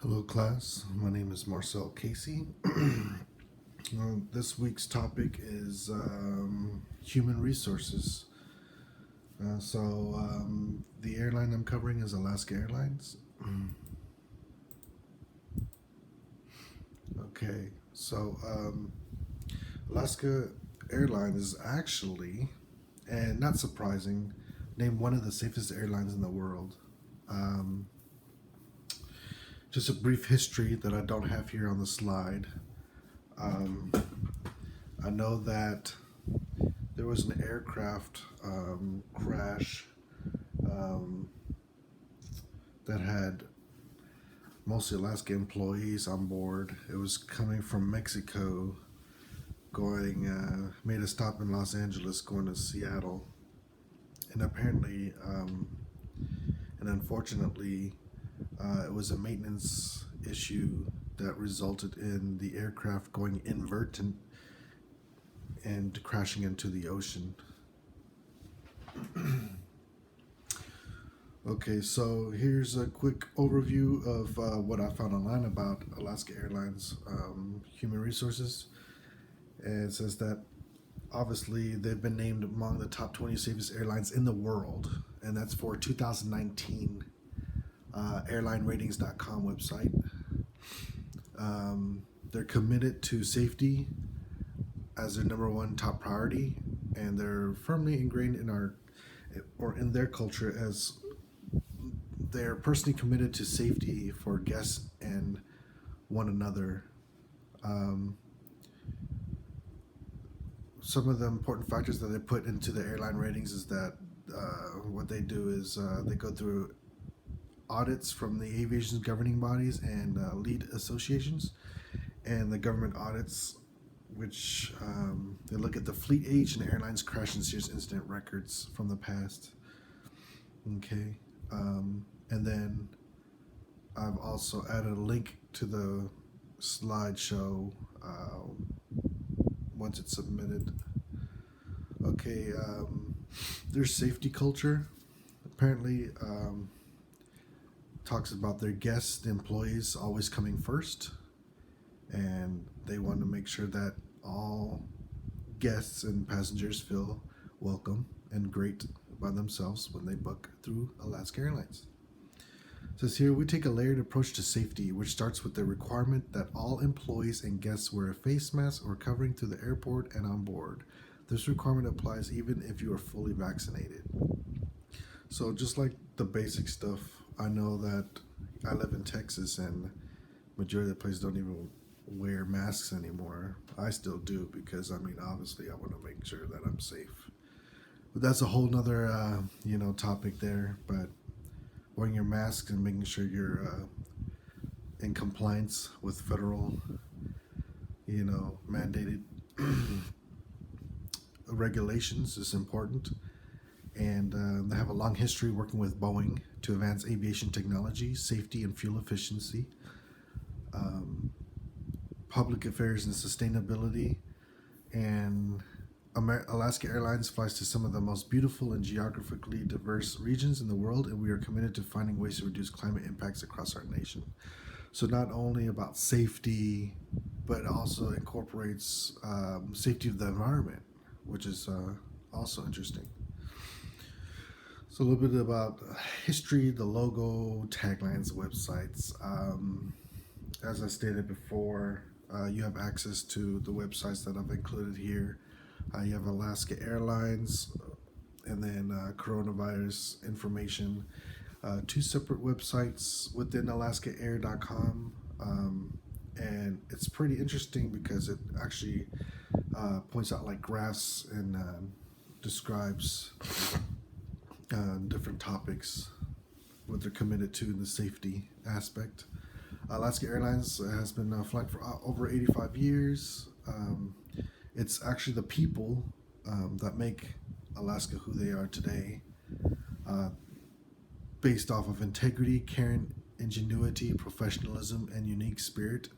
Hello, class. My name is Marcel Casey. This week's topic is human resources. The airline I'm covering is Alaska Airlines. Okay, so Alaska Airlines is actually, and not surprising, named one of the safest airlines in the world. Um, just a brief history that I don't have here on the slide. Um, I know that there was an aircraft crash um, that had mostly Alaska employees on board. It was coming from Mexico, made a stop in Los Angeles, going to Seattle, and and unfortunately, it was a maintenance issue that resulted in the aircraft going invert and crashing into the ocean. Okay, so here's a quick overview of what I found online about Alaska Airlines human resources. And it says that obviously they've been named among the top 20 safest airlines in the world, and that's for 2019 airlineratings.com website. They're committed to safety as their number one top priority, and they're firmly ingrained in their culture as they're personally committed to safety for guests and one another. Um, some of the important factors that they put into the airline ratings is that what they do is they go through audits from the aviation governing bodies and lead associations, and the government audits, which they look at the fleet age and airlines crash and serious incident records from the past. Okay, and then I've also added a link to the slideshow once it's submitted. Okay, their safety culture apparently talks about their guests, the employees always coming first, and they want to make sure that all guests and passengers feel welcome and great by themselves when they book through Alaska Airlines. It says here, we take a layered approach to safety, which starts with the requirement that all employees and guests wear a face mask or covering through the airport and on board. This requirement applies even if you are fully vaccinated. So just like the basic stuff, I know that I live in Texas and majority of the places don't even wear masks anymore. I still do because obviously I want to make sure that I'm safe. But that's a whole nother topic there. But wearing your mask and making sure you're in compliance with federal mandated regulations is important. And they have a long history working with Boeing to advance aviation technology, safety, and fuel efficiency, public affairs and sustainability. And Alaska Airlines flies to some of the most beautiful and geographically diverse regions in the world, and we are committed to finding ways to reduce climate impacts across our nation. So not only about safety, but also incorporates safety of the environment, which is also interesting. So a little bit about history, the logo, taglines, websites. As I stated before, you have access to the websites that I've included here. You have Alaska Airlines, and then coronavirus information. Two separate websites within alaskaair.com. And it's pretty interesting because it actually points out like graphs and describes different topics, what they're committed to in the safety aspect. Alaska Airlines has been flying for over 85 years. It's actually the people that make Alaska who they are today, based off of integrity, caring, ingenuity, professionalism, and unique spirit.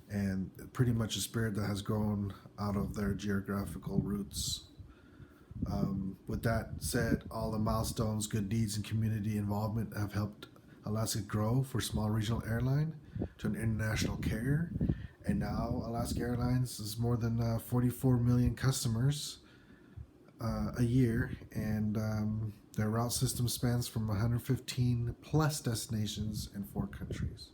And pretty much a spirit that has grown out of their geographical roots. With that said, all the milestones, good deeds, and community involvement have helped Alaska grow for small regional airline to an international carrier. And now Alaska Airlines is more than 44 million customers a year, and their route system spans from 115 plus destinations in 4 countries.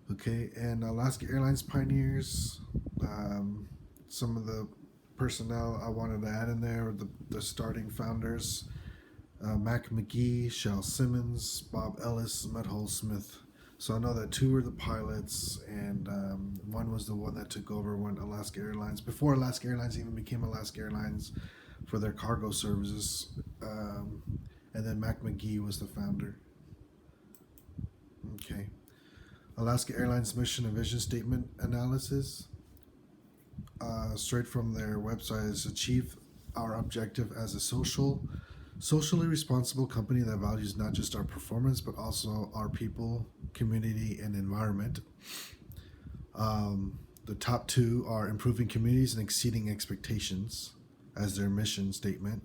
Okay, and Alaska Airlines pioneers, some of the personnel I wanted to add in there, the starting founders, Mac McGee, Shel Simmons, Bob Ellis, Mudhole Smith. So I know that 2 were the pilots, and one was the one that took over when Alaska Airlines, before Alaska Airlines even became Alaska Airlines, for their cargo services. And then Mac McGee was the founder. Okay. Alaska Airlines mission and vision statement analysis, straight from their website, is achieve our objective as a socially responsible company that values not just our performance but also our people, community, and environment. The top 2 are improving communities and exceeding expectations as their mission statement.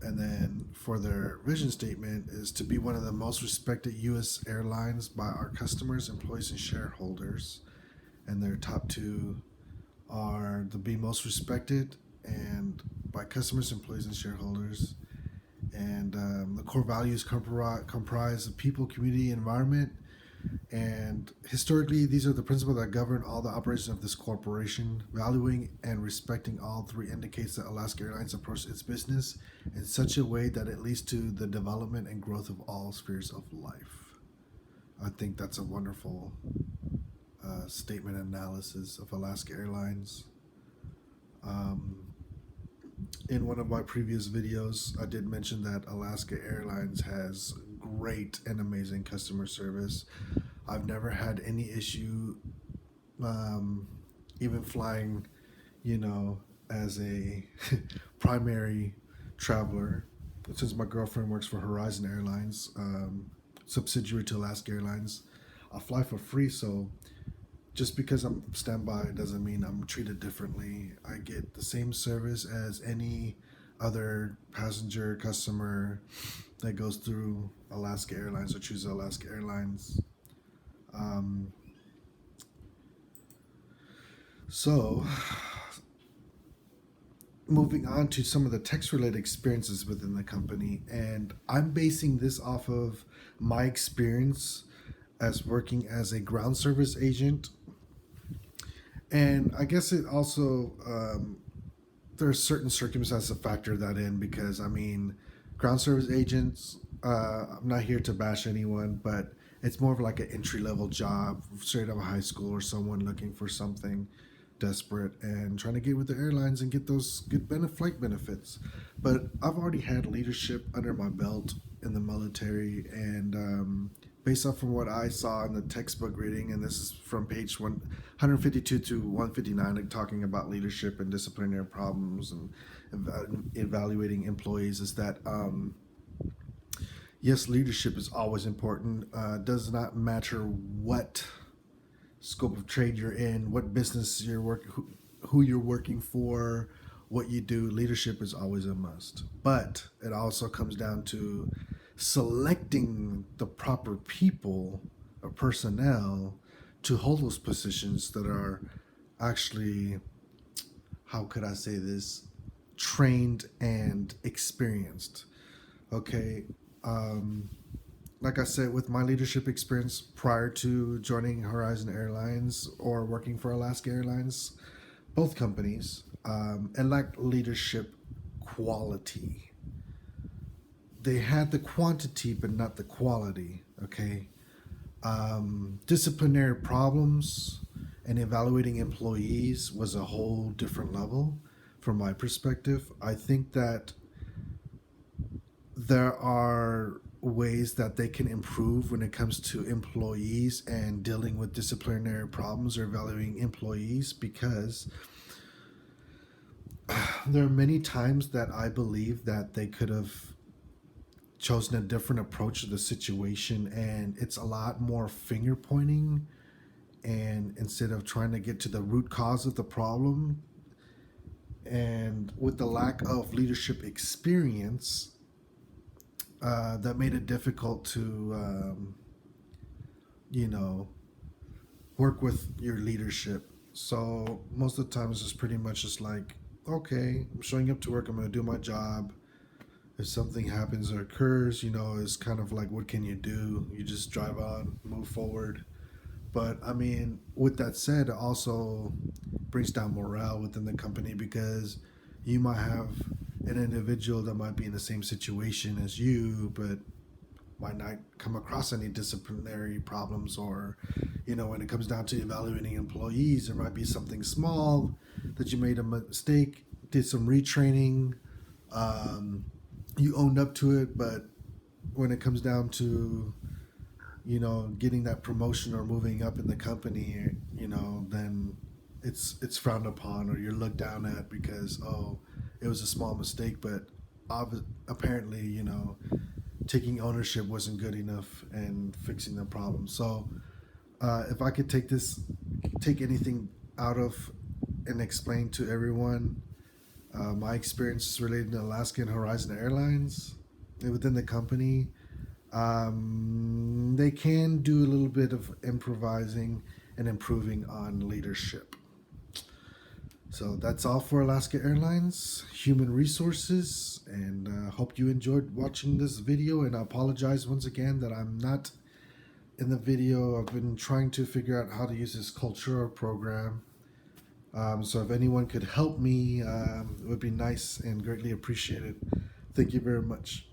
And then for their vision statement is to be one of the most respected U.S. airlines by our customers, employees, and shareholders. And their top 2 are to be most respected and by customers, employees, and shareholders. And the core values comprise of people, community, environment. And historically, these are the principles that govern all the operations of this corporation. Valuing and respecting all 3 indicates that Alaska Airlines approaches its business in such a way that it leads to the development and growth of all spheres of life. I think that's a wonderful statement analysis of Alaska Airlines. In one of my previous videos, I did mention that Alaska Airlines has great and amazing customer service. I've never had any issue, even flying, as a primary traveler, since my girlfriend works for Horizon Airlines, subsidiary to Alaska Airlines. I fly for free, so just because I'm standby doesn't mean I'm treated differently. I get the same service as any other passenger customer that goes through Alaska Airlines or chooses Alaska Airlines. So moving on to some of the text-related experiences within the company, and I'm basing this off of my experience as working as a ground service agent. And I guess it also, there are certain circumstances that factor that in, because, ground service agents, I'm not here to bash anyone, but it's more of like an entry-level job, straight out of high school, or someone looking for something desperate and trying to get with the airlines and get those good flight benefits. But I've already had leadership under my belt in the military, and based off from what I saw in the textbook reading, and this is from page 152 to 159, talking about leadership and disciplinary problems and evaluating employees, is that yes, leadership is always important. Does not matter what scope of trade you're in, what business you're working, who you're working for, what you do. Leadership is always a must. But it also comes down to selecting the proper people or personnel to hold those positions that are actually, how could I say this, trained and experienced. Okay. Like I said, with my leadership experience prior to joining Horizon Airlines or working for Alaska Airlines, both companies, and like leadership quality. They had the quantity, but not the quality, okay? Disciplinary problems and evaluating employees was a whole different level from my perspective. I think that there are ways that they can improve when it comes to employees and dealing with disciplinary problems or evaluating employees, because there are many times that I believe that they could have chosen a different approach to the situation, and it's a lot more finger pointing, and instead of trying to get to the root cause of the problem. And with the lack of leadership experience, that made it difficult to, you know, work with your leadership. So most of the time it's just pretty much just like, okay, I'm showing up to work, I'm going to do my job. If something happens or occurs, it's kind of like, what can you do? You just drive on, move forward. But I mean, with that said, it also brings down morale within the company because you might have an individual that might be in the same situation as you, but might not come across any disciplinary problems, or when it comes down to evaluating employees, there might be something small that you made a mistake, did some retraining, um, you owned up to it, but when it comes down to getting that promotion or moving up in the company, then it's frowned upon, or you're looked down at because, oh, it was a small mistake, but apparently taking ownership wasn't good enough and fixing the problem. So if I could take anything out of and explain to everyone my experiences related to Alaska and Horizon Airlines within the company, they can do a little bit of improvising and improving on leadership. So that's all for Alaska Airlines Human Resources, and hope you enjoyed watching this video. And I apologize once again that I'm not in the video. I've been trying to figure out how to use this cultural program. So if anyone could help me, it would be nice and greatly appreciated. Thank you very much.